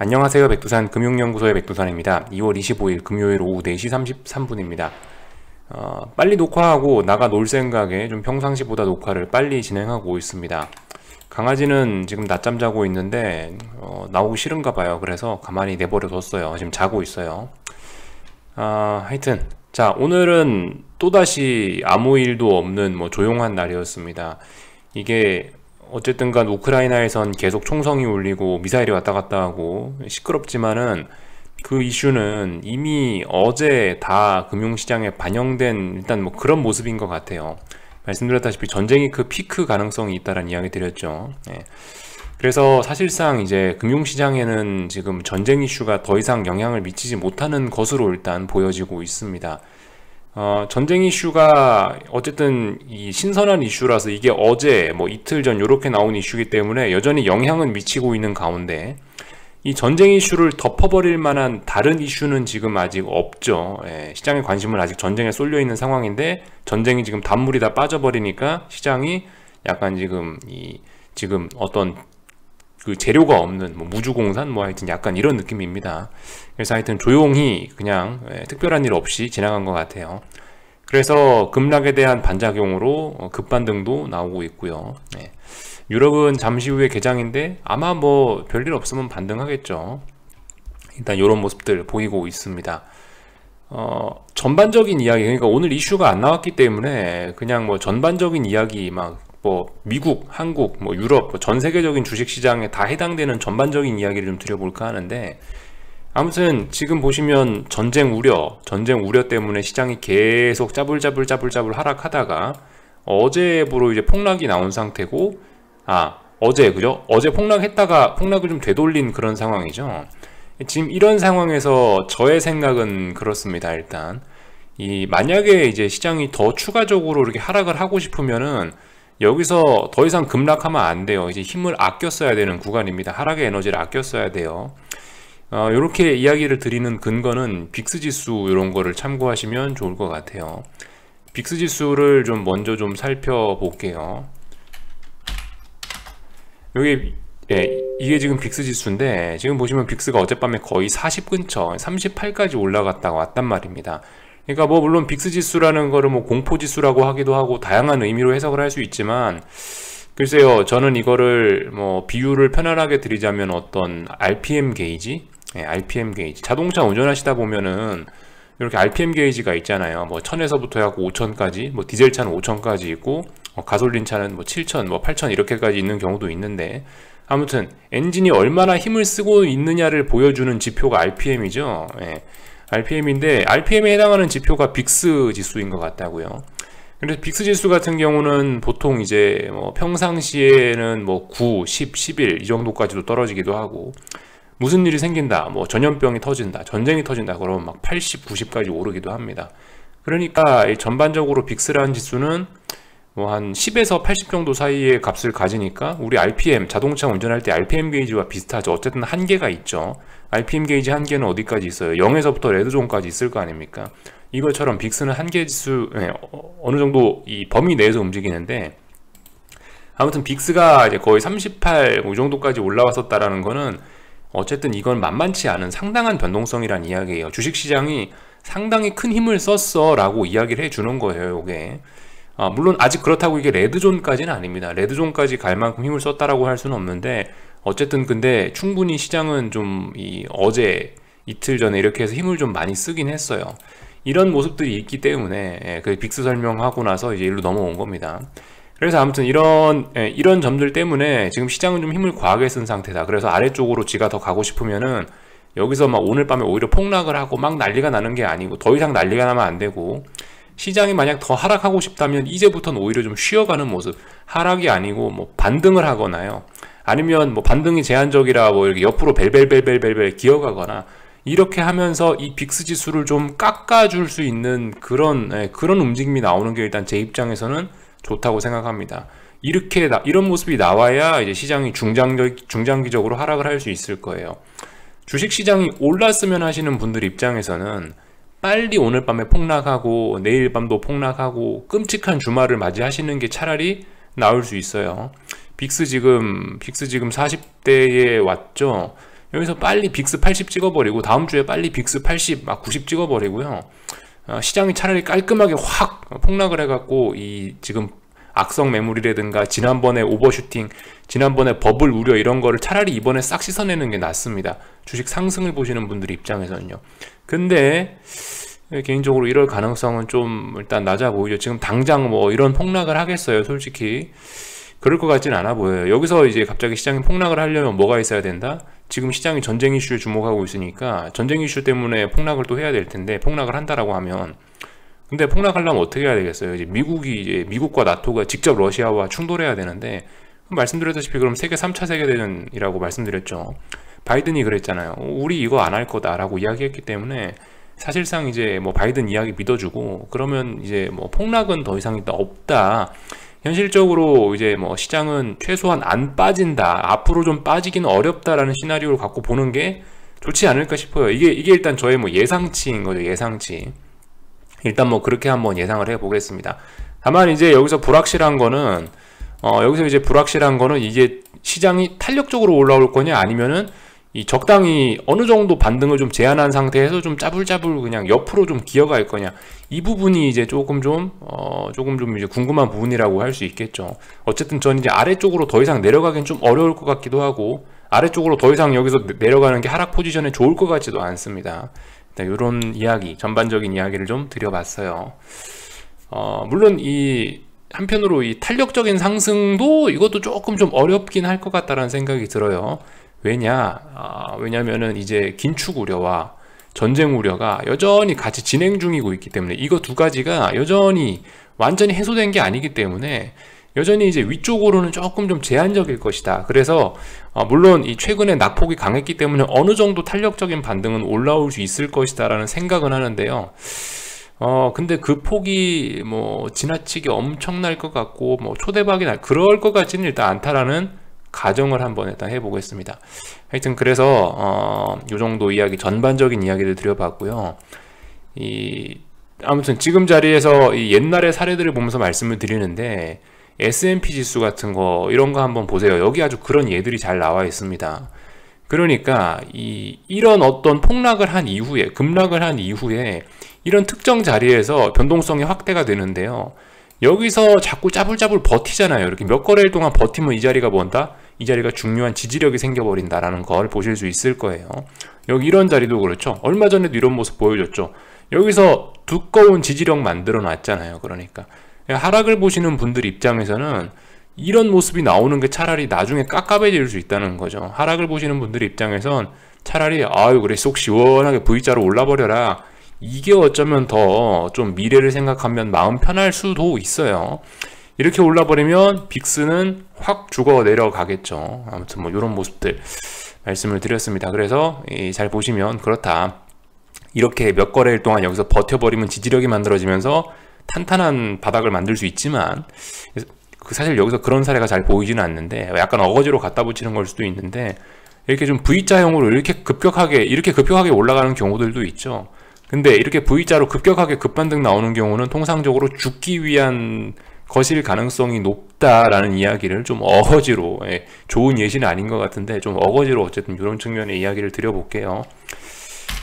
안녕하세요. 백두산 금융연구소의 백두산입니다. 2월 25일 금요일 오후 4시 33분입니다. 빨리 녹화하고 나가 놀 생각에 좀 평상시보다 녹화를 빨리 진행하고 있습니다. 강아지는 지금 낮잠 자고 있는데 나오기 싫은가 봐요. 그래서 가만히 내버려 뒀어요. 지금 자고 있어요. 하여튼 자, 오늘은 또다시 아무 일도 없는 조용한 날이었습니다. 이게 어쨌든간 우크라이나에선 계속 총성이 울리고 미사일이 왔다 갔다 하고 시끄럽지만은 그 이슈는 이미 어제 다 금융시장에 반영된 일단 그런 모습인 것 같아요. 말씀드렸다시피 전쟁이 그 피크 가능성이 있다는 이야기 드렸죠. 그래서 사실상 이제 금융시장에는 지금 전쟁 이슈가 더 이상 영향을 미치지 못하는 것으로 일단 보여지고 있습니다. 전쟁 이슈가 어쨌든 이 신선한 이슈라서 이게 어제 이틀 전 이렇게 나온 이슈이기 때문에 여전히 영향은 미치고 있는 가운데 이 전쟁 이슈를 덮어버릴 만한 다른 이슈는 지금 아직 없죠. 시장의 관심은 아직 전쟁에 쏠려 있는 상황인데 전쟁이 지금 단물이 다 빠져버리니까 시장이 약간 지금 어떤 그 재료가 없는 무주공산 하여튼 약간 이런 느낌입니다. 그래서 하여튼 조용히 그냥 특별한 일 없이 지나간 것 같아요. 그래서 급락에 대한 반작용으로 급반등도 나오고 있고요. 유럽은 잠시 후에 개장인데 아마 별일 없으면 반등하겠죠. 일단 이런 모습들 보이고 있습니다. 전반적인 이야기, 그러니까 오늘 이슈가 안 나왔기 때문에 그냥 전반적인 이야기 미국, 한국, 유럽, 전 세계적인 주식시장에 다 해당되는 전반적인 이야기를 좀 드려볼까 하는데, 아무튼 지금 보시면 전쟁 우려 때문에 시장이 계속 짜불짜불 하락하다가 어제부로 이제 폭락이 나온 상태고, 어제 폭락했다가 폭락을 좀 되돌린 그런 상황이죠. 지금 이런 상황에서 저의 생각은 그렇습니다. 일단 만약에 이제 시장이 더 추가적으로 이렇게 하락을 하고 싶으면은 여기서 더 이상 급락하면 안 돼요. 이제 힘을 아껴 써야 되는 구간입니다. 하락의 에너지를 아껴 써야 돼요. 이렇게 이야기를 드리는 근거는 빅스 지수 이런 거를 참고하시면 좋을 것 같아요. 빅스 지수를 좀 먼저 좀 살펴볼게요. 이게 지금 빅스 지수인데, 지금 보시면 빅스가 어젯밤에 거의 40 근처 38까지 올라갔다가 왔단 말입니다. 그러니까 물론 빅스 지수라는 거를 공포 지수라고 하기도 하고 다양한 의미로 해석을 할 수 있지만, 글쎄요, 저는 이거를 비유를 편안하게 드리자면 어떤 RPM 게이지, RPM 게이지, 자동차 운전하시다 보면은 이렇게 RPM 게이지가 있잖아요. 1000에서부터 해갖고 5000까지, 디젤 차는 5000까지 있고, 가솔린 차는 7000, 8000 이렇게까지 있는 경우도 있는데, 아무튼 엔진이 얼마나 힘을 쓰고 있느냐를 보여주는 지표가 RPM이죠. RPM인데 RPM에 해당하는 지표가 빅스 지수인 것 같다고요. 그래서 빅스 지수 같은 경우는 보통 이제 평상시에는 9, 10, 11 이 정도까지도 떨어지기도 하고, 무슨 일이 생긴다, 전염병이 터진다, 전쟁이 터진다 그러면 80, 90까지 오르기도 합니다. 그러니까 전반적으로 빅스라는 지수는 한 10에서 80 정도 사이의 값을 가지니까 우리 RPM, 자동차 운전할 때 RPM 게이지와 비슷하죠. 어쨌든 한계가 있죠. RPM 게이지 한계는 어디까지 있어요? 0에서부터 레드존까지 있을 거 아닙니까? 이것처럼 빅스는 한계 지수, 어느 정도 이 범위 내에서 움직이는데, 아무튼 빅스가 이제 거의 38, 이 정도까지 올라왔었다라는 거는 어쨌든 이건 만만치 않은 상당한 변동성이란 이야기예요. 주식시장이 상당히 큰 힘을 썼어 라고 이야기를 해주는 거예요, 이게. 물론 아직 그렇다고 이게 레드존까지는 아닙니다. 레드존까지 갈 만큼 힘을 썼다라고 할 수는 없는데, 어쨌든 근데 충분히 시장은 좀 어제 이틀 전에 이렇게 해서 힘을 좀 많이 쓰긴 했어요. 이런 모습들이 있기 때문에 그 빅스 설명하고 나서 이제 일로 넘어온 겁니다. 그래서 아무튼 이런 점들 때문에 지금 시장은 좀 힘을 과하게 쓴 상태다. 그래서 아래쪽으로 지가 더 가고 싶으면은 여기서 오늘 밤에 오히려 폭락을 하고 난리가 나는 게 아니고, 더 이상 난리가 나면 안 되고, 시장이 만약 더 하락하고 싶다면 이제부터는 오히려 좀 쉬어가는 모습, 하락이 아니고 반등을 하거나요, 아니면 반등이 제한적이라 이렇게 옆으로 벨벨벨벨벨 기어가거나, 이렇게 하면서 이 빅스 지수를 좀 깎아줄 수 있는 그런 움직임이 나오는 게 일단 제 입장에서는 좋다고 생각합니다. 이런 모습이 나와야 이제 시장이 중장기적으로 하락을 할 수 있을 거예요. 주식시장이 올랐으면 하시는 분들 입장에서는 빨리 오늘 밤에 폭락하고 내일 밤도 폭락하고 끔찍한 주말을 맞이하시는 게 차라리 나을 수 있어요. 빅스 지금 40대에 왔죠. 여기서 빨리 빅스 80 찍어버리고 다음 주에 빨리 빅스 80 막 90 찍어버리고요. 시장이 차라리 깔끔하게 확 폭락을 해갖고 이 지금 악성 매물이라든가 지난번에 오버슈팅, 지난번에 버블 우려 이런 거를 차라리 이번에 싹 씻어내는 게 낫습니다. 주식 상승을 보시는 분들 입장에서는요. 근데 개인적으로 이럴 가능성은 좀 일단 낮아 보이죠. 지금 당장 뭐 이런 폭락을 하겠어요, 솔직히. 그럴 것 같진 않아 보여요. 여기서 이제 갑자기 시장이 폭락을 하려면 뭐가 있어야 된다? 지금 시장이 전쟁 이슈에 주목하고 있으니까 전쟁 이슈 때문에 폭락을 또 해야 될 텐데, 폭락을 한다라고 하면, 근데 폭락하려면 어떻게 해야 되겠어요? 이제 미국과 나토가 직접 러시아와 충돌해야 되는데, 말씀드렸다시피 그럼 세계 3차 세계대전이라고 말씀드렸죠. 바이든이 그랬잖아요. 우리 이거 안 할 거다라고 이야기했기 때문에 사실상 이제 뭐 바이든 이야기 믿어주고 그러면 이제 뭐 폭락은 더 이상 없다. 현실적으로 이제 뭐 시장은 최소한 안 빠진다, 앞으로 좀 빠지기는 어렵다라는 시나리오를 갖고 보는 게 좋지 않을까 싶어요. 이게 일단 저의 뭐 예상치인 거죠. 예상치. 일단 뭐 그렇게 한번 예상을 해 보겠습니다. 다만 이제 여기서 불확실한 거는 이게 시장이 탄력적으로 올라올 거냐, 아니면은 이 적당히 어느 정도 반등을 좀 제한한 상태에서 좀 짜불짜불 그냥 옆으로 좀 기어갈 거냐, 이 부분이 이제 조금 좀 이제 궁금한 부분이라고 할 수 있겠죠. 어쨌든 저는 이제 아래쪽으로 더 이상 내려가긴 좀 어려울 것 같기도 하고, 아래쪽으로 더 이상 여기서 내려가는 게 하락 포지션에 좋을 것 같지도 않습니다. 이런 이야기, 전반적인 이야기를 좀 드려봤어요. 물론 한편으로 이 탄력적인 상승도 이것도 조금 좀 어렵긴 할 것 같다라는 생각이 들어요. 왜냐면은 이제 긴축 우려와 전쟁 우려가 여전히 같이 진행 중이고 있기 때문에, 이거 두 가지가 여전히 완전히 해소된 게 아니기 때문에 여전히 이제 위쪽으로는 조금 좀 제한적일 것이다. 그래서 물론 이 최근에 낙폭이 강했기 때문에 어느 정도 탄력적인 반등은 올라올 수 있을 것이다 라는 생각은 하는데요. 근데 그 폭이 뭐 지나치게 엄청날 것 같고 뭐 초대박이 그럴 것 같지는 일단 않다라는 가정을 한번 일단 해보겠습니다. 하여튼 그래서 요 정도 이야기, 전반적인 이야기를 드려봤고요. 아무튼 지금 자리에서 이 옛날의 사례들을 보면서 말씀을 드리는데, S&P 지수 같은 거 이런 거 한번 보세요. 여기 아주 그런 예들이 잘 나와 있습니다. 그러니까 이런 어떤 폭락을 한 이후에, 급락을 한 이후에 이런 특정 자리에서 변동성이 확대가 되는데요. 여기서 자꾸 짜불짜불 버티잖아요. 이렇게 몇 거래일 동안 버티면 이 자리가 뭔다? 이 자리가 중요한 지지력이 생겨버린다라는 걸 보실 수 있을 거예요. 여기 이런 자리도 그렇죠. 얼마 전에도 이런 모습 보여줬죠. 여기서 두꺼운 지지력 만들어 놨잖아요. 그러니까 하락을 보시는 분들 입장에서는 이런 모습이 나오는 게 차라리 나중에 깝깝해질 수 있다는 거죠. 하락을 보시는 분들 입장에선 차라리 아유 그래 속 시원하게 V자로 올라버려라, 이게 어쩌면 더 좀 미래를 생각하면 마음 편할 수도 있어요. 이렇게 올라버리면 빅스는 확 죽어 내려가겠죠. 아무튼 뭐 이런 모습들 말씀을 드렸습니다. 그래서 잘 보시면 그렇다. 이렇게 몇 거래일 동안 여기서 버텨버리면 지지력이 만들어지면서 탄탄한 바닥을 만들 수 있지만, 사실 여기서 그런 사례가 잘 보이지는 않는데, 약간 어거지로 갖다 붙이는 걸 수도 있는데, 이렇게 좀 V자형으로 이렇게 급격하게 올라가는 경우들도 있죠. 근데 이렇게 V자로 급격하게 급반등 나오는 경우는 통상적으로 죽기 위한 것일 가능성이 높다라는 이야기를 좀 어거지로, 좋은 예시는 아닌 것 같은데 좀 어거지로 어쨌든 이런 측면의 이야기를 드려볼게요.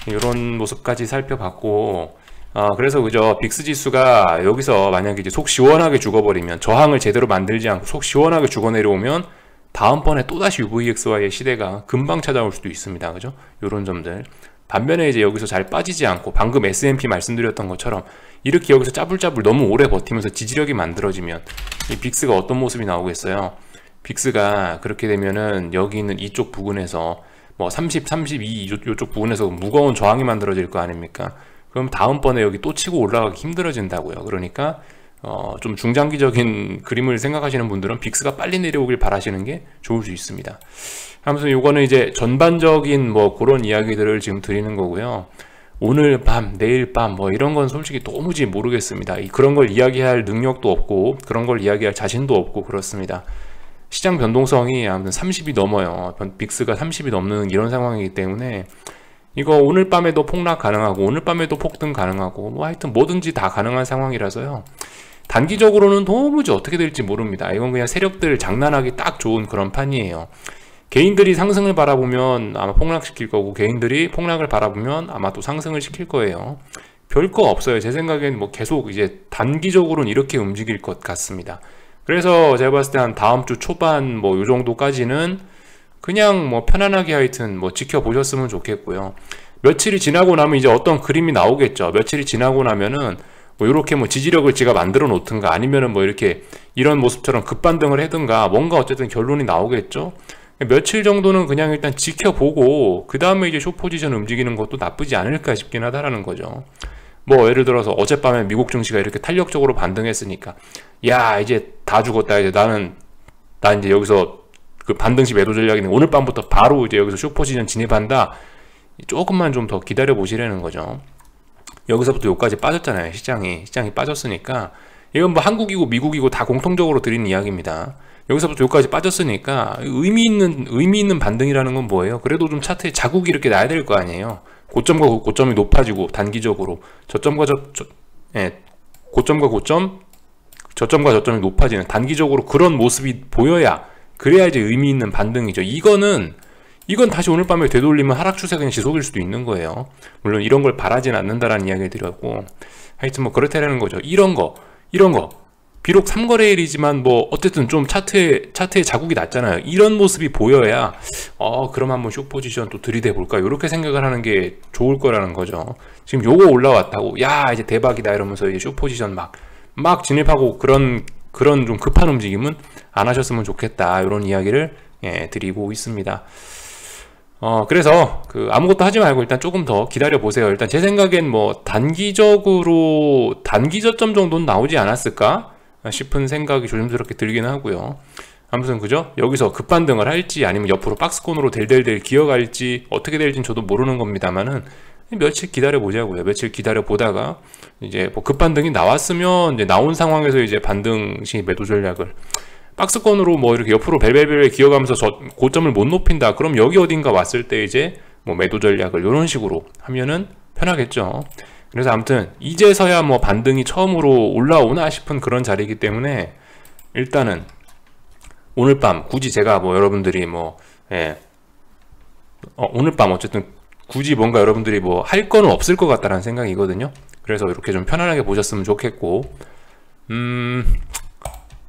이런 모습까지 살펴봤고, 그래서 그죠, 빅스 지수가 여기서 만약에 이제 속 시원하게 죽어버리면, 저항을 제대로 만들지 않고 속 시원하게 죽어 내려오면 다음번에 또다시 UVXY의 시대가 금방 찾아올 수도 있습니다. 그죠? 요런 점들. 반면에 이제 여기서 잘 빠지지 않고, 방금 S&P 말씀드렸던 것처럼 이렇게 여기서 짜불짜불 너무 오래 버티면서 지지력이 만들어지면 이 빅스가 어떤 모습이 나오겠어요? 빅스가 그렇게 되면은 여기 있는 이쪽 부근에서 뭐 30, 32 이쪽 부근에서 무거운 저항이 만들어질 거 아닙니까? 그럼 다음번에 여기 또 치고 올라가기 힘들어진다고요. 그러니까 좀 중장기적인 그림을 생각하시는 분들은 빅스가 빨리 내려오길 바라시는 게 좋을 수 있습니다. 아무튼 요거는 이제 전반적인 뭐 그런 이야기들을 지금 드리는 거고요. 오늘 밤, 내일 밤 뭐 이런 건 솔직히 도무지 모르겠습니다. 그런 걸 이야기할 능력도 없고 그런 걸 이야기할 자신도 없고 그렇습니다. 시장 변동성이 아무튼 30이 넘어요. 빅스가 30이 넘는 이런 상황이기 때문에 이거 오늘 밤에도 폭락 가능하고 오늘 밤에도 폭등 가능하고 뭐 하여튼 뭐든지 다 가능한 상황이라서요. 단기적으로는 도무지 어떻게 될지 모릅니다. 이건 그냥 세력들 장난하기 딱 좋은 그런 판이에요. 개인들이 상승을 바라보면 아마 폭락시킬 거고, 개인들이 폭락을 바라보면 아마 또 상승을 시킬 거예요. 별거 없어요. 제 생각엔 뭐 계속 이제 단기적으로는 이렇게 움직일 것 같습니다. 그래서 제가 봤을 때 한 다음 주 초반 뭐 요 정도까지는 그냥 뭐 편안하게 하여튼 뭐 지켜보셨으면 좋겠고요. 며칠이 지나고 나면 이제 어떤 그림이 나오겠죠. 며칠이 지나고 나면은 뭐 이렇게 뭐 지지력을 제가 만들어 놓든가, 아니면은 뭐 이렇게 이런 모습처럼 급반등을 하든가, 뭔가 어쨌든 결론이 나오겠죠. 며칠 정도는 그냥 일단 지켜보고 그 다음에 이제 숏포지션 움직이는 것도 나쁘지 않을까 싶긴 하다라는 거죠. 뭐 예를 들어서 어젯밤에 미국 증시가 이렇게 탄력적으로 반등했으니까, 야 이제 다 죽었다, 이제 난 이제 여기서 그 반등시 매도 전략이네, 오늘 밤부터 바로 이제 여기서 숏포지션 진입한다, 조금만 좀 더 기다려 보시라는 거죠. 여기서부터 여기까지 빠졌잖아요. 시장이 빠졌으니까, 이건 뭐 한국이고 미국이고 다 공통적으로 드리는 이야기입니다. 여기서부터 여기까지 빠졌으니까 의미 있는 반등이라는 건 뭐예요? 그래도 좀 차트에 자국이 이렇게 나야 될 거 아니에요. 고점과 고점이 높아지고, 단기적으로 고점과 고점, 저점과 저점이 높아지는 단기적으로 그런 모습이 보여야, 그래야 이제 의미 있는 반등이죠. 이건 다시 오늘 밤에 되돌리면 하락 추세 그냥 지속일 수도 있는 거예요. 물론 이런 걸 바라진 않는다라는 이야기를 드렸고, 하여튼 뭐 그렇다라는 거죠. 이런 거 비록 3거래일이지만 뭐 어쨌든 좀 차트에 자국이 났잖아요. 이런 모습이 보여야 그럼 한번 숏 포지션 또 들이대 볼까, 이렇게 생각을 하는 게 좋을 거라는 거죠. 지금 요거 올라왔다고 야 이제 대박이다 이러면서 이제 숏 포지션 막 진입하고 그런 좀 급한 움직임은 안 하셨으면 좋겠다, 이런 이야기를 드리고 있습니다. 그래서 아무것도 하지 말고 일단 조금 더 기다려 보세요. 일단 제 생각엔 뭐 단기 저점 정도는 나오지 않았을까 싶은 생각이 조심스럽게 들긴 하고요. 아무튼 그죠? 여기서 급반등을 할지 아니면 옆으로 박스권으로 델델델 기어갈지 어떻게 될지는 저도 모르는 겁니다만은, 며칠 기다려 보자고요. 며칠 기다려 보다가 이제 뭐 급반등이 나왔으면, 이제 나온 상황에서 이제 반등 시 매도 전략을, 박스권으로 뭐 이렇게 옆으로 벨벨벨 기어가면서 고점을 못 높인다, 그럼 여기 어딘가 왔을 때 이제 뭐 매도 전략을 이런 식으로 하면은 편하겠죠. 그래서 아무튼 이제서야 뭐 반등이 처음으로 올라오나 싶은 그런 자리이기 때문에, 일단은 오늘 밤 굳이 제가 뭐 여러분들이 오늘 밤 어쨌든 굳이 뭔가 여러분들이 뭐 할 거는 없을 것 같다라는 생각이거든요. 그래서 이렇게 좀 편안하게 보셨으면 좋겠고,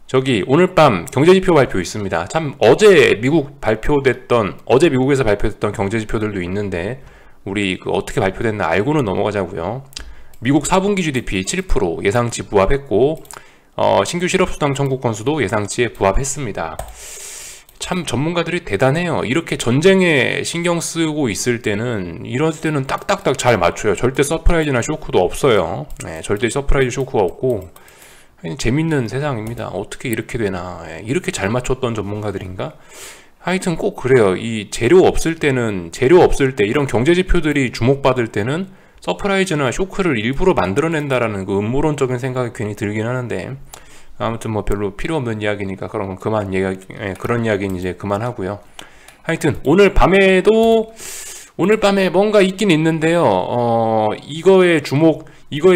저기 오늘 밤 경제지표 발표 있습니다. 참 어제 미국에서 발표됐던 경제지표들도 있는데, 우리 어떻게 발표됐나 알고는 넘어가자고요. 미국 4분기 GDP 7% 예상치 부합했고, 신규 실업수당 청구 건수도 예상치에 부합했습니다. 참 전문가들이 대단해요. 이렇게 전쟁에 신경 쓰고 있을 때는, 이럴 때는 딱딱딱 잘 맞춰요. 절대 서프라이즈나 쇼크도 없어요. 절대 서프라이즈 쇼크가 없고, 재밌는 세상입니다. 어떻게 이렇게 되나. 이렇게 잘 맞췄던 전문가들인가? 하여튼 꼭 그래요. 이 재료 없을 때, 이런 경제지표들이 주목받을 때는 서프라이즈나 쇼크를 일부러 만들어낸다라는 그 음모론적인 생각이 괜히 들긴 하는데, 아무튼 뭐 별로 필요 없는 이야기니까 그런 건 그런 이야기는 이제 그만하고요. 하여튼 오늘 밤에 뭔가 있긴 있는데요. 이거에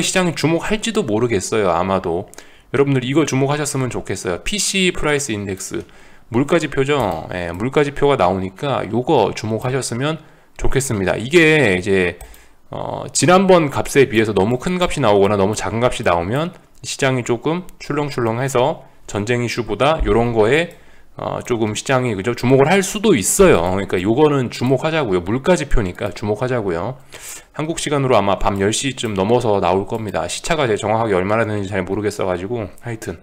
시장이 주목할지도 모르겠어요. 아마도 여러분들 이거 주목하셨으면 좋겠어요. PC 프라이스 인덱스, 물가지표죠. 물가지표가 나오니까 요거 주목하셨으면 좋겠습니다. 이게 이제 지난번 값에 비해서 너무 큰 값이 나오거나 너무 작은 값이 나오면 시장이 조금 출렁출렁해서 전쟁 이슈보다 요런 거에 조금 시장이 그죠 주목을 할 수도 있어요. 그러니까 요거는 주목하자고요. 물가지표니까 주목하자고요. 한국 시간으로 아마 밤 10시쯤 넘어서 나올 겁니다. 시차가 제 정확하게 얼마나 되는지 잘 모르겠어 가지고, 하여튼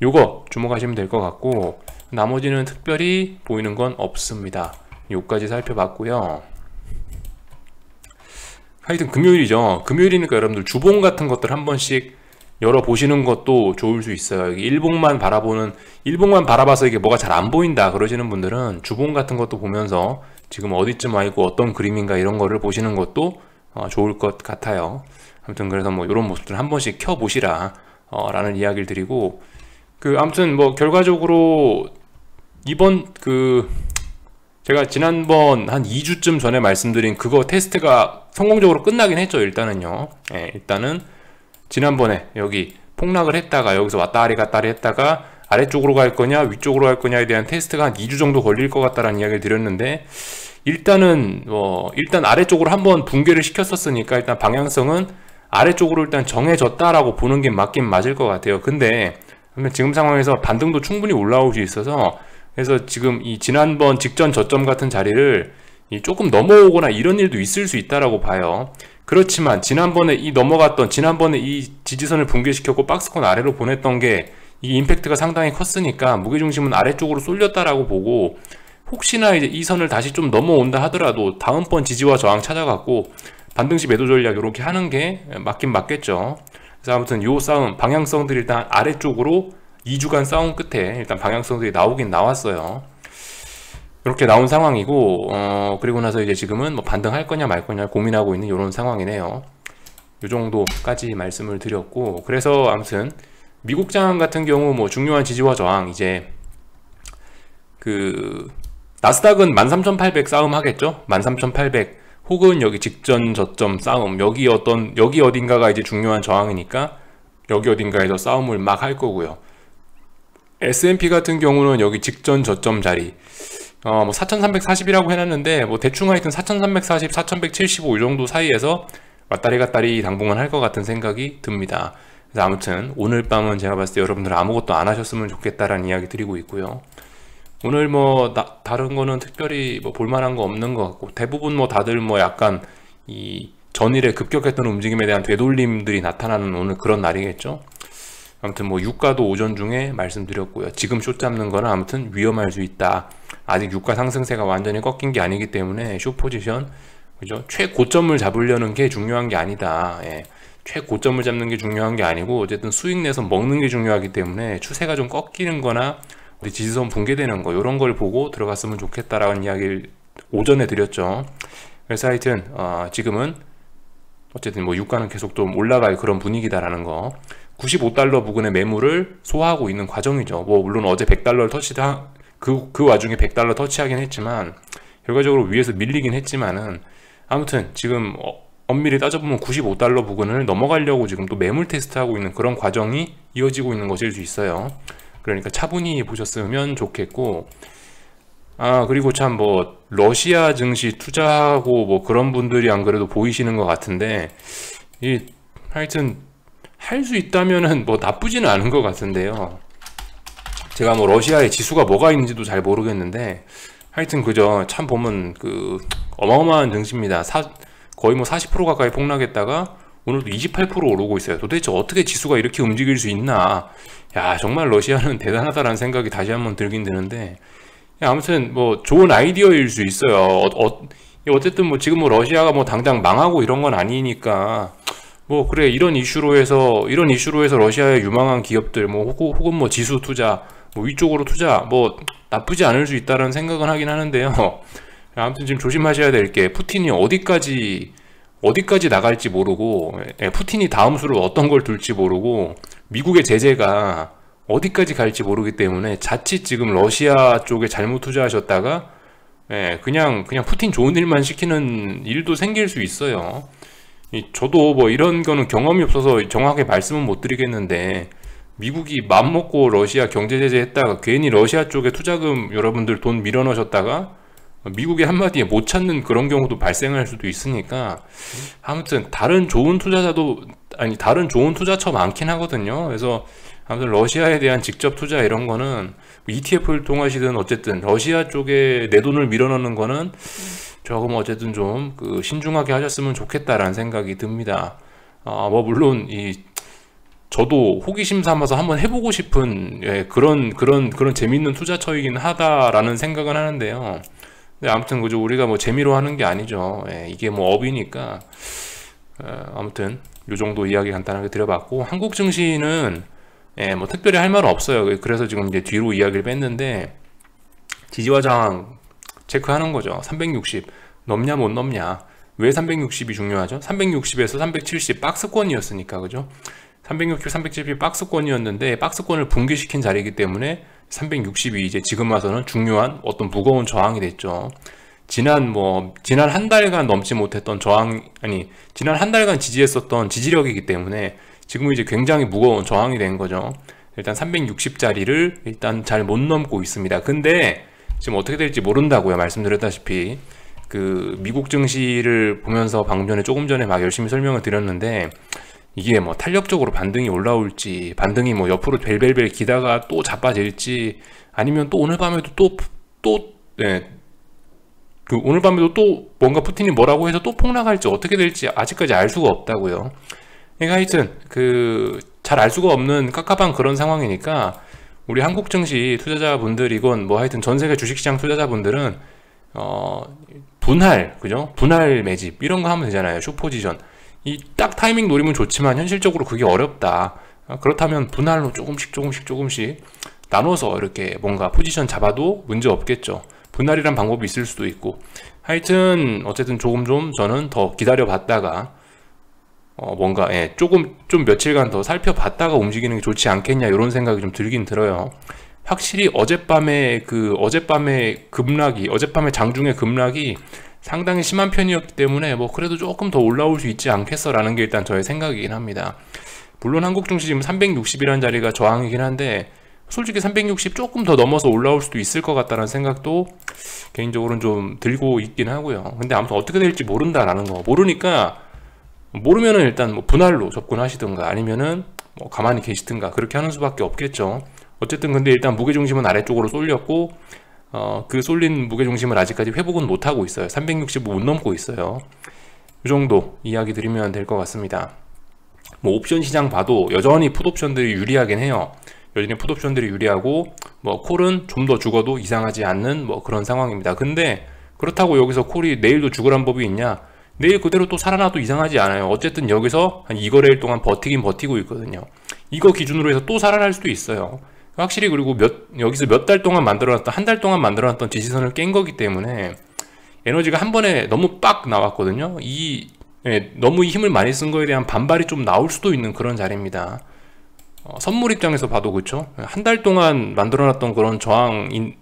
요거 주목하시면 될 것 같고, 나머지는 특별히 보이는 건 없습니다. 요까지 살펴봤고요. 하여튼 금요일이죠. 금요일이니까 여러분들 주봉 같은 것들 한 번씩 열어보시는 것도 좋을 수 있어요. 일봉만 바라봐서 이게 뭐가 잘 안 보인다 그러시는 분들은 주봉 같은 것도 보면서 지금 어디쯤 와 있고 어떤 그림인가 이런 거를 보시는 것도 좋을 것 같아요. 아무튼 그래서 뭐 이런 모습들 한 번씩 켜보시라 라는 이야기를 드리고, 아무튼 뭐 결과적으로 이번 제가 지난번 한 2주쯤 전에 말씀드린 그거 테스트가 성공적으로 끝나긴 했죠. 일단은요. 일단은 지난번에 여기 폭락을 했다가 여기서 왔다리 갔다리 했다가 아래쪽으로 갈 거냐 위쪽으로 갈 거냐에 대한 테스트가 한 2주 정도 걸릴 것 같다라는 이야기를 드렸는데, 일단은 일단 아래쪽으로 한번 붕괴를 시켰었으니까 일단 방향성은 아래쪽으로 일단 정해졌다라고 보는 게 맞긴 맞을 것 같아요. 근데 지금 상황에서 반등도 충분히 올라올 수 있어서, 그래서 지금 이 지난번 직전 저점 같은 자리를 조금 넘어오거나 이런 일도 있을 수 있다라고 봐요. 그렇지만 지난번에 이 지지선을 붕괴시켰고 박스권 아래로 보냈던 게 이 임팩트가 상당히 컸으니까 무게중심은 아래쪽으로 쏠렸다라고 보고, 혹시나 이제 이 선을 다시 좀 넘어온다 하더라도 다음번 지지와 저항 찾아갖고 반등시 매도 전략 이렇게 하는 게 맞긴 맞겠죠. 그래서 아무튼 요 싸움 방향성들이 일단 아래쪽으로 2주간 싸움 끝에 일단 방향성들이 나오긴 나왔어요. 이렇게 나온 상황이고, 그리고 나서 이제 지금은 뭐 반등할 거냐 말 거냐 고민하고 있는 이런 상황이네요. 요 정도까지 말씀을 드렸고, 그래서 아무튼 미국장 같은 경우 뭐 중요한 지지와 저항, 이제 그 나스닥은 13,800 싸움 하겠죠. 13,800 혹은 여기 직전 저점 싸움, 여기 어딘가가 이제 중요한 저항이니까 여기 어딘가에서 싸움을 막 할 거고요. S&P 같은 경우는 여기 직전 저점 자리, 뭐 4,340이라고 해놨는데 뭐 대충 하여튼 4,340, 4,175 이 정도 사이에서 왔다리 갔다리 당분간 할 것 같은 생각이 듭니다. 그래서 아무튼 오늘 밤은 제가 봤을 때 여러분들 아무것도 안 하셨으면 좋겠다라는 이야기 드리고 있고요. 오늘 뭐 다른 거는 특별히 뭐 볼만한 거 없는 것 같고, 대부분 뭐 다들 뭐 약간 이 전일에 급격했던 움직임에 대한 되돌림들이 나타나는 오늘 그런 날이겠죠. 아무튼 뭐 유가도 오전 중에 말씀드렸고요. 지금 숏 잡는 거는 아무튼 위험할 수 있다. 아직 유가 상승세가 완전히 꺾인 게 아니기 때문에 숏 포지션, 그죠? 최고점을 잡으려는 게 중요한 게 아니다. 예. 최고점을 잡는 게 중요한 게 아니고 어쨌든 수익 내서 먹는 게 중요하기 때문에 추세가 좀 꺾이는 거나 우리 지지선 붕괴되는 거 이런 걸 보고 들어갔으면 좋겠다라는 이야기를 오전에 드렸죠. 그래서 하여튼 지금은 어쨌든 뭐 유가는 계속 좀 올라갈 그런 분위기다라는 거, 95달러 부근의 매물을 소화하고 있는 과정이죠. 뭐 물론 어제 100달러를 그 와중에 100달러 터치하긴 했지만 결과적으로 위에서 밀리긴 했지만은, 아무튼 지금 엄밀히 따져보면 95달러 부근을 넘어가려고 지금 또 매물 테스트하고 있는 그런 과정이 이어지고 있는 것일 수 있어요. 그러니까 차분히 보셨으면 좋겠고, 그리고 참 뭐 러시아 증시 투자하고 뭐 그런 분들이 안 그래도 보이시는 것 같은데, 하여튼 할 수 있다면은 뭐 나쁘지는 않은 것 같은데요. 제가 뭐 러시아에 지수가 뭐가 있는지도 잘 모르겠는데 하여튼 그죠. 참 보면 그 어마어마한 증시입니다. 거의 뭐 40% 가까이 폭락했다가 오늘도 28% 오르고 있어요. 도대체 어떻게 지수가 이렇게 움직일 수 있나. 야, 정말 러시아는 대단하다라는 생각이 다시 한번 들긴 드는데, 아무튼 뭐 좋은 아이디어일 수 있어요. 어쨌든 뭐 지금 뭐 러시아가 뭐 당장 망하고 이런 건 아니니까, 뭐 그래 이런 이슈로 해서 러시아의 유망한 기업들 뭐 혹은 뭐 지수 투자, 뭐 위쪽으로 투자, 뭐 나쁘지 않을 수 있다는 생각은 하긴 하는데요. 아무튼 지금 조심하셔야 될 게, 푸틴이 어디까지 나갈지 모르고, 푸틴이 다음 수를 어떤 걸 둘지 모르고, 미국의 제재가 어디까지 갈지 모르기 때문에 자칫 지금 러시아 쪽에 잘못 투자하셨다가 그냥 푸틴 좋은 일만 시키는 일도 생길 수 있어요. 저도 뭐 이런 거는 경험이 없어서 정확하게 말씀은 못 드리겠는데, 미국이 맘먹고 러시아 경제 제재 했다가 괜히 러시아 쪽에 투자금 여러분들 돈 밀어넣으셨다가 미국의 한마디에 못 찾는 그런 경우도 발생할 수도 있으니까, 아무튼 다른 좋은 투자처 많긴 하거든요. 그래서 아무튼 러시아에 대한 직접 투자 이런 거는 ETF를 통하시든 어쨌든 러시아 쪽에 내 돈을 밀어넣는 거는 조금 어쨌든 좀 그 신중하게 하셨으면 좋겠다라는 생각이 듭니다. 뭐 물론 저도 호기심 삼아서 한번 해보고 싶은 그런 재밌는 투자처이긴 하다라는 생각은 하는데요. 근데 아무튼 그죠, 우리가 뭐 재미로 하는 게 아니죠. 이게 뭐 업이니까. 아무튼 요 정도 이야기 간단하게 드려봤고, 한국 증시는 뭐 특별히 할 말은 없어요. 그래서 지금 이제 뒤로 이야기를 뺐는데, 지지와 저항 체크하는 거죠. 360 넘냐 못 넘냐. 왜 360이 중요하죠? 360에서 370 박스권이었으니까, 그죠? 360, 370이 박스권이었는데 박스권을 붕괴시킨 자리이기 때문에 360이 이제 지금 와서는 중요한 어떤 무거운 저항이 됐죠. 지난 한 달간 넘지 못했던 지난 한 달간 지지했었던 지지력이기 때문에 지금 이제 굉장히 무거운 저항이 된 거죠. 일단 360짜리를 일단 잘 못 넘고 있습니다. 근데 지금 어떻게 될지 모른다고요. 말씀드렸다시피 그 미국 증시를 보면서 방금 전에 조금 전에 막 열심히 설명을 드렸는데, 이게 뭐 탄력적으로 반등이 올라올지, 반등이 뭐 옆으로 벨벨벨 기다가 또 자빠질지, 아니면 또 오늘 밤에도 그 오늘 밤에도 또 뭔가 푸틴이 뭐라고 해서 또 폭락할지 어떻게 될지 아직까지 알 수가 없다고요. 그러니까 하여튼 그 잘 알 수가 없는 깝깝한 그런 상황이니까, 우리 한국 증시 투자자분들이건 뭐 하여튼 전 세계 주식시장 투자자분들은 분할, 그죠? 분할 매집 이런 거 하면 되잖아요. 숏포지션. 이 딱 타이밍 노리면 좋지만 현실적으로 그게 어렵다. 그렇다면 분할로 조금씩 나눠서 이렇게 뭔가 포지션 잡아도 문제 없겠죠. 분할이란 방법이 있을 수도 있고. 하여튼 어쨌든 조금 좀 저는 더 기다려 봤다가 뭔가 좀 며칠간 더 살펴봤다가 움직이는 게 좋지 않겠냐, 이런 생각이 좀 들긴 들어요. 확실히 어젯밤에 급락이, 어젯밤에 장중의 급락이 상당히 심한 편이었기 때문에 뭐 그래도 조금 더 올라올 수 있지 않겠어 라는 게 일단 저의 생각이긴 합니다. 물론 한국 증시 지금 360이라는 자리가 저항이긴 한데, 솔직히 360 조금 더 넘어서 올라올 수도 있을 것 같다는 생각도 개인적으로는 좀 들고 있긴 하고요. 근데 아무튼 어떻게 될지 모른다라는 거, 모르면은 일단 뭐 분할로 접근하시든가 아니면은 뭐 가만히 계시든가 그렇게 하는 수밖에 없겠죠. 어쨌든 근데 일단 무게중심은 아래쪽으로 쏠렸고, 그 쏠린 무게중심을 아직까지 회복은 못하고 있어요. 360 못 넘고 있어요. 이 정도 이야기 드리면 될 것 같습니다. 뭐 옵션 시장 봐도 여전히 풋옵션들이 유리하긴 해요. 여전히 풋옵션들이 유리하고, 뭐 콜은 좀 더 죽어도 이상하지 않는 뭐 그런 상황입니다. 근데 그렇다고 여기서 콜이 내일도 죽으란 법이 있냐? 내일 그대로 또 살아나도 이상하지 않아요. 어쨌든 여기서 한 2거래일 동안 버티긴 버티고 있거든요. 이거 기준으로 해서 또 살아날 수도 있어요. 확실히. 그리고 여기서 몇 달 동안 만들어놨던, 한 달 동안 만들어놨던 지지선을 깬 거기 때문에 에너지가 한 번에 너무 빡 나왔거든요. 너무 이 힘을 많이 쓴 거에 대한 반발이 좀 나올 수도 있는 그런 자리입니다. 선물 입장에서 봐도 그렇죠. 한 달 동안 만들어놨던 그런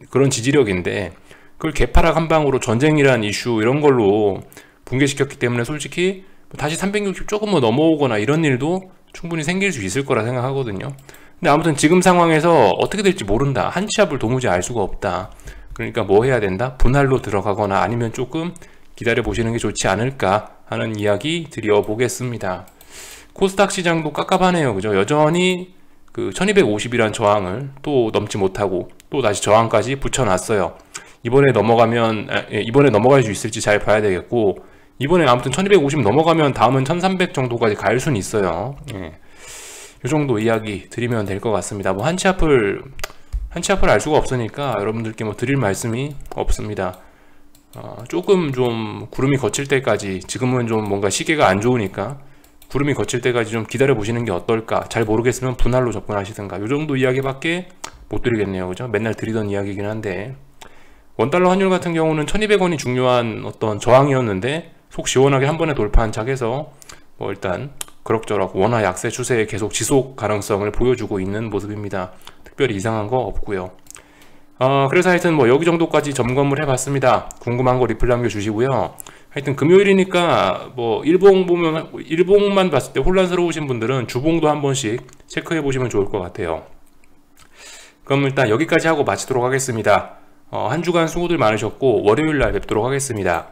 그런 지지력인데, 그걸 개파락 한 방으로 전쟁이란 이슈 이런 걸로 붕괴시켰기 때문에 솔직히 다시 360 조금 뭐 넘어오거나 이런 일도 충분히 생길 수 있을 거라 생각하거든요. 근데 아무튼 지금 상황에서 어떻게 될지 모른다. 한 치 앞을 도무지 알 수가 없다. 그러니까 뭐 해야 된다? 분할로 들어가거나 아니면 조금 기다려 보시는 게 좋지 않을까 하는 이야기 드려보겠습니다. 코스닥 시장도 깝깝하네요. 그죠? 여전히 그 1250이란 저항을 또 넘지 못하고 또 다시 저항까지 붙여놨어요. 이번에 넘어갈 수 있을지 잘 봐야 되겠고, 이번에 아무튼 1250 넘어가면 다음은 1300 정도까지 갈 수는 있어요. 이 정도 이야기 드리면 될 것 같습니다. 뭐 한 치 앞을 알 수가 없으니까 여러분들께 뭐 드릴 말씀이 없습니다. 조금 좀 구름이 거칠 때까지, 지금은 좀 뭔가 시계가 안 좋으니까 구름이 거칠 때까지 좀 기다려 보시는 게 어떨까. 잘 모르겠으면 분할로 접근하시든가. 이 정도 이야기밖에 못 드리겠네요. 그죠? 맨날 드리던 이야기긴 한데, 원달러 환율 같은 경우는 1200원이 중요한 어떤 저항이었는데 속 시원하게 한 번에 돌파한 착해서 뭐 일단 그럭저럭 원화 약세 추세에 계속 지속 가능성을 보여주고 있는 모습입니다. 특별히 이상한 거 없고요. 그래서 하여튼 뭐 여기 정도까지 점검을 해봤습니다. 궁금한 거 리플 남겨주시고요. 하여튼 금요일이니까 뭐 일봉만 봤을 때 혼란스러우신 분들은 주봉도 한 번씩 체크해 보시면 좋을 것 같아요. 그럼 일단 여기까지 하고 마치도록 하겠습니다. 한 주간 수고들 많으셨고 월요일날 뵙도록 하겠습니다.